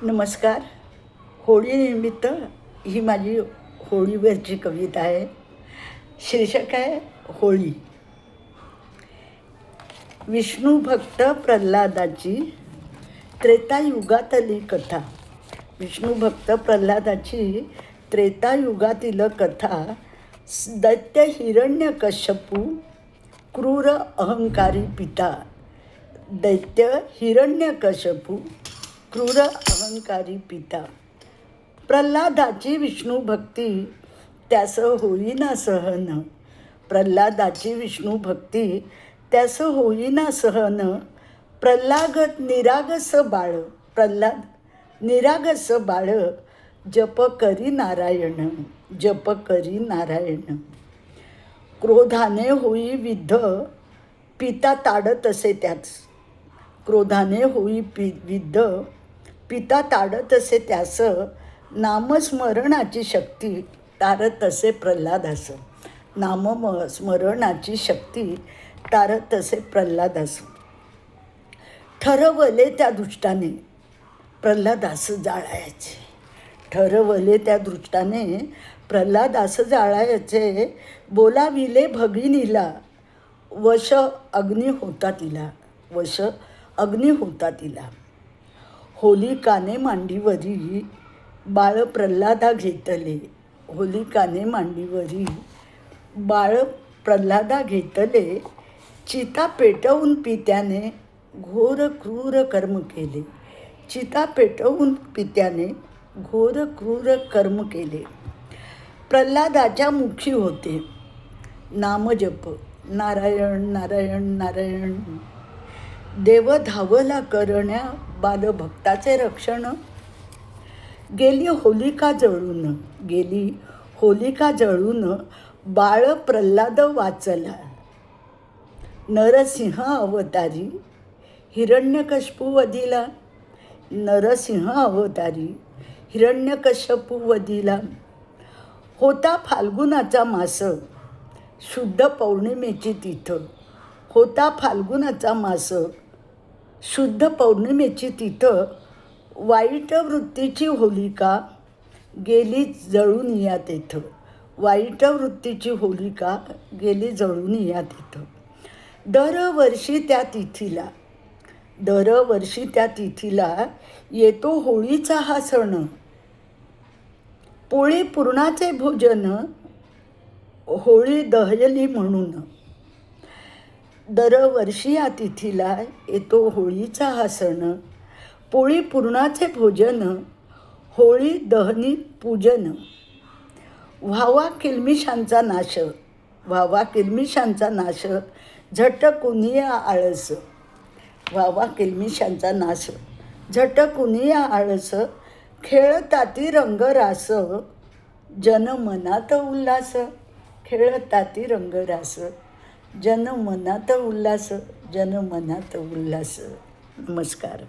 नमस्कार. होळीनिमित्त ही माझी होळीवरची कविता आहे. शीर्षक आहे होळी. विष्णू भक्त प्रल्हादाची त्रेतायुगातली कथा. विष्णू भक्त प्रल्हादाची त्रेतायुगातील कथा. दैत्य हिरण्यकश्यपू क्रूर अहंकारी पिता. दैत्य हिरण्यकश्यपू क्रूर अहंकारी पिता. प्रल्हादाची विष्णू भक्ती त्यास होईना सहन. प्रल्हादाची विष्णू भक्ती त्यास होईना सहन. प्रल्हाद निरागस बाळ. प्रल्हाद निरागस बाळ. जप करी नारायण. जप करी नारायण. क्रोधाने होई विद्ध पिता ताडत असे त्याच. क्रोधाने होई विद्ध पिता ताडत असे त्यास. नामस्मरणाची शक्ती तारत असे प्रल्हादास. नामस्मरणाची शक्ती तारत असे प्रल्हादास. ठरवले त्या दृष्टाने प्रल्हादास जाळायचे. ठरवले त्या दृष्टाने प्रल्हादास जाळायचे. बोलाविले भगिनीला वश अग्नी होता तिला. वश अग्नी होता तिला. होलिकाने मांडीवरी बाळ प्रल्हादा घेतले. होलिकाने मांडीवरी बाळ प्रल्हादा घेतले. चिता पेटवून पित्याने घोर क्रूर कर्म केले. चिता पेटवून पित्याने घोर क्रूर कर्म केले. प्रल्हादाच्या मुखी होते नामजप नारायण नारायण नारायण. देव धावला करण्या बालभक्ताचे रक्षण. गेली होलिका जळून. गेली होलिका जळून बाळ प्रल्हाद वाचला. नरसिंह अवतारी हिरण्यकश्यपू वधिला. नरसिंह अवतारी हिरण्यकश्यपू वधिला. होता फाल्गुनाचा मास शुद्ध पौर्णिमेची तिथ. होता फाल्गुनाचा मास शुद्ध पौर्णिमेची तिथ. वाईट वृत्तीची होलिका गेली जळून या तेथ. वाईट वृत्तीची होलिका गेली जळून या तेथ. दरवर्षी त्या तिथीला. दरवर्षी त्या तिथीला येतो होळीचा हा सण. पोळी पुरणाचे भोजन होळी दहयली म्हणून. दरवर्षी या तिथीला येतो होळीचा हा सण. पोळी पुरणाचे भोजन होळी दहनी पूजन. व्हावा किल्मिशांचा नाश. व्हावा किल्मिशांचा नाश झटकुनिया आळस. व्हावा किल्मिशांचा नाश झटकुनिया आळस. खेळताती रंगरास जनमनात उल्हास. खेळताती रंगरास जनमनात उल्हास. जनमनात उल्हास. नमस्कार.